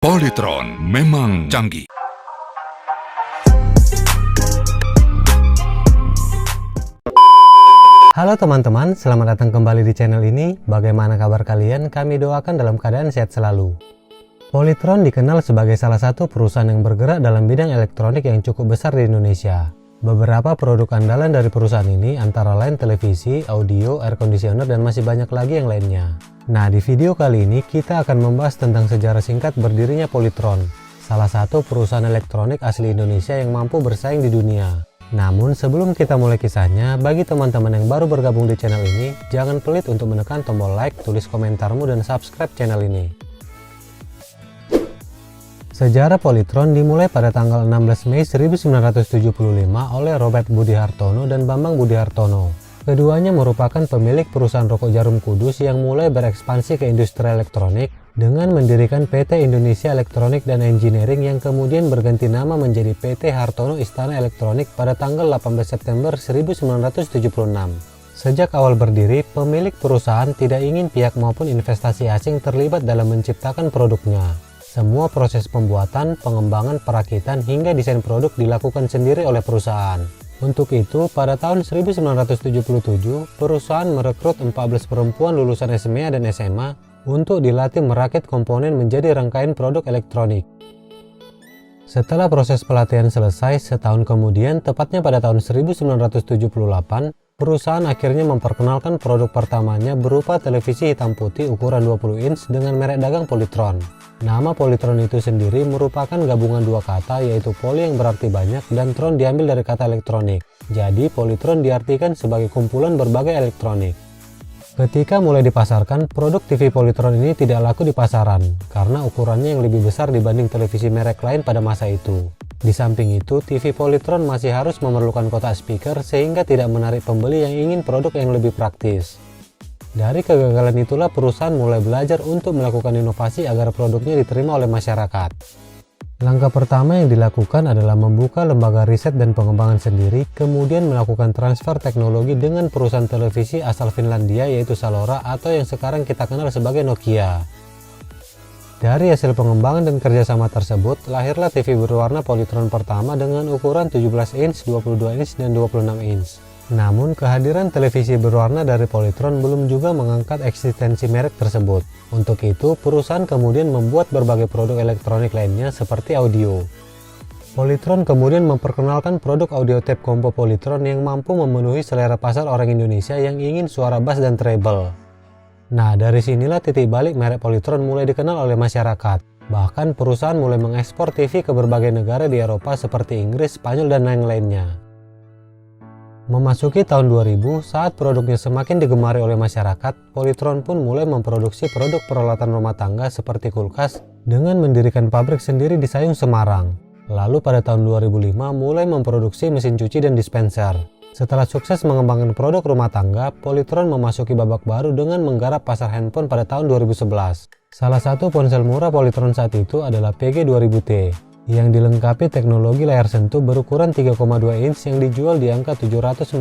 Polytron memang canggih. Halo teman-teman, selamat datang kembali di channel ini. Bagaimana kabar kalian? Kami doakan dalam keadaan sehat selalu. Polytron dikenal sebagai salah satu perusahaan yang bergerak dalam bidang elektronik yang cukup besar di Indonesia. Beberapa produk andalan dari perusahaan ini antara lain televisi, audio, air conditioner, dan masih banyak lagi yang lainnya. Nah, di video kali ini kita akan membahas tentang sejarah singkat berdirinya Polytron, salah satu perusahaan elektronik asli Indonesia yang mampu bersaing di dunia. Namun sebelum kita mulai kisahnya, bagi teman-teman yang baru bergabung di channel ini, jangan pelit untuk menekan tombol like, tulis komentarmu, dan subscribe channel ini. Sejarah Polytron dimulai pada tanggal 16 Mei 1975 oleh Robert Budi Hartono dan Bambang Budi Hartono. Keduanya merupakan pemilik perusahaan rokok Jarum Kudus yang mulai berekspansi ke industri elektronik dengan mendirikan PT Indonesia Elektronik dan Engineering yang kemudian berganti nama menjadi PT Hartono Istana Elektronik pada tanggal 18 September 1976. Sejak awal berdiri, pemilik perusahaan tidak ingin pihak maupun investasi asing terlibat dalam menciptakan produknya. Semua proses pembuatan, pengembangan, perakitan, hingga desain produk dilakukan sendiri oleh perusahaan. Untuk itu, pada tahun 1977, perusahaan merekrut 14 perempuan lulusan SMEA dan SMA untuk dilatih merakit komponen menjadi rangkaian produk elektronik. Setelah proses pelatihan selesai, setahun kemudian, tepatnya pada tahun 1978, perusahaan akhirnya memperkenalkan produk pertamanya berupa televisi hitam putih ukuran 20 inch dengan merek dagang Polytron. Nama Polytron itu sendiri merupakan gabungan dua kata, yaitu poly yang berarti banyak dan tron diambil dari kata elektronik. Jadi Polytron diartikan sebagai kumpulan berbagai elektronik. Ketika mulai dipasarkan, produk TV Polytron ini tidak laku di pasaran karena ukurannya yang lebih besar dibanding televisi merek lain pada masa itu. Di samping itu, TV Polytron masih harus memerlukan kotak speaker sehingga tidak menarik pembeli yang ingin produk yang lebih praktis. Dari kegagalan itulah perusahaan mulai belajar untuk melakukan inovasi agar produknya diterima oleh masyarakat. Langkah pertama yang dilakukan adalah membuka lembaga riset dan pengembangan sendiri, kemudian melakukan transfer teknologi dengan perusahaan televisi asal Finlandia yaitu Salora atau yang sekarang kita kenal sebagai Nokia. Dari hasil pengembangan dan kerjasama tersebut, lahirlah TV berwarna Polytron pertama dengan ukuran 17 inch, 22 inch, dan 26 inch. Namun, kehadiran televisi berwarna dari Polytron belum juga mengangkat eksistensi merek tersebut. Untuk itu, perusahaan kemudian membuat berbagai produk elektronik lainnya seperti audio. Polytron kemudian memperkenalkan produk audio tape combo Polytron yang mampu memenuhi selera pasar orang Indonesia yang ingin suara bass dan treble. Nah, dari sinilah titik balik merek Polytron mulai dikenal oleh masyarakat. Bahkan perusahaan mulai mengekspor TV ke berbagai negara di Eropa seperti Inggris, Spanyol, dan lain-lainnya. Memasuki tahun 2000, saat produknya semakin digemari oleh masyarakat, Polytron pun mulai memproduksi produk peralatan rumah tangga seperti kulkas dengan mendirikan pabrik sendiri di Sayung, Semarang. Lalu pada tahun 2005 mulai memproduksi mesin cuci dan dispenser. Setelah sukses mengembangkan produk rumah tangga, Polytron memasuki babak baru dengan menggarap pasar handphone pada tahun 2011. Salah satu ponsel murah Polytron saat itu adalah PG2000T. Yang dilengkapi teknologi layar sentuh berukuran 3,2 inch yang dijual di angka 749.000.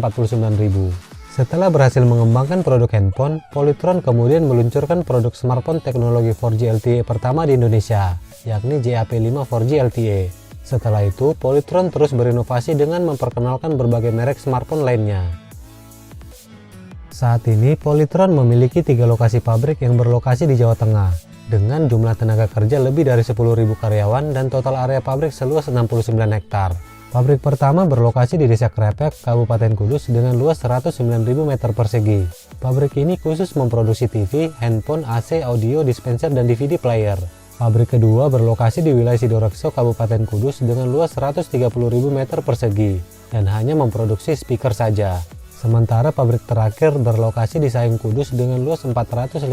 Setelah berhasil mengembangkan produk handphone, Polytron kemudian meluncurkan produk smartphone teknologi 4G LTE pertama di Indonesia, yakni JAP5 4G LTE. Setelah itu, Polytron terus berinovasi dengan memperkenalkan berbagai merek smartphone lainnya. Saat ini, Polytron memiliki 3 lokasi pabrik yang berlokasi di Jawa Tengah. Dengan jumlah tenaga kerja lebih dari 10.000 karyawan dan total area pabrik seluas 69 hektar. Pabrik pertama berlokasi di Desa Krepek, Kabupaten Kudus dengan luas 109.000 meter persegi. Pabrik ini khusus memproduksi TV, handphone, AC, audio, dispenser, dan DVD player. Pabrik kedua berlokasi di wilayah Sidorekso, Kabupaten Kudus dengan luas 130.000 meter persegi dan hanya memproduksi speaker saja. Sementara pabrik terakhir berlokasi di Sayung Kudus dengan luas 450.000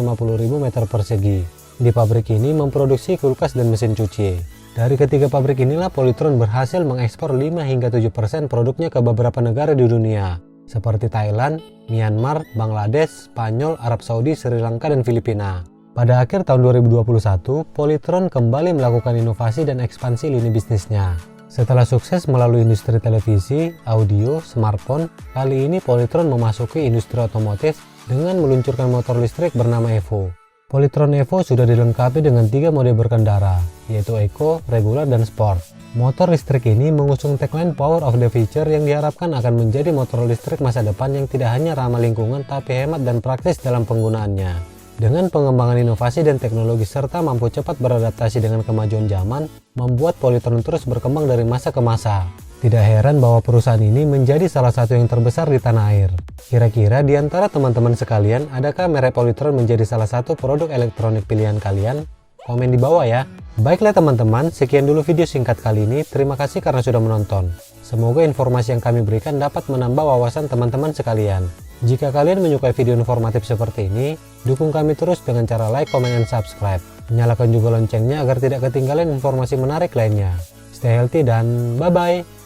meter persegi. Di pabrik ini memproduksi kulkas dan mesin cuci. Dari ketiga pabrik inilah Polytron berhasil mengekspor 5 hingga 7% produknya ke beberapa negara di dunia, seperti Thailand, Myanmar, Bangladesh, Spanyol, Arab Saudi, Sri Lanka, dan Filipina. Pada akhir tahun 2021, Polytron kembali melakukan inovasi dan ekspansi lini bisnisnya. Setelah sukses melalui industri televisi, audio, smartphone, kali ini Polytron memasuki industri otomotif dengan meluncurkan motor listrik bernama Evo. Polytron Evo sudah dilengkapi dengan 3 mode berkendara, yaitu Eco, Regular, dan Sport. Motor listrik ini mengusung tagline Power of the Future yang diharapkan akan menjadi motor listrik masa depan yang tidak hanya ramah lingkungan tapi hemat dan praktis dalam penggunaannya. Dengan pengembangan inovasi dan teknologi serta mampu cepat beradaptasi dengan kemajuan zaman, membuat Polytron terus berkembang dari masa ke masa. Tidak heran bahwa perusahaan ini menjadi salah satu yang terbesar di tanah air. Kira-kira di antara teman-teman sekalian, adakah merek Polytron menjadi salah satu produk elektronik pilihan kalian? Komen di bawah ya. Baiklah teman-teman, sekian dulu video singkat kali ini. Terima kasih karena sudah menonton. Semoga informasi yang kami berikan dapat menambah wawasan teman-teman sekalian. Jika kalian menyukai video informatif seperti ini, dukung kami terus dengan cara like, comment, dan subscribe. Nyalakan juga loncengnya agar tidak ketinggalan informasi menarik lainnya. Stay healthy dan bye-bye!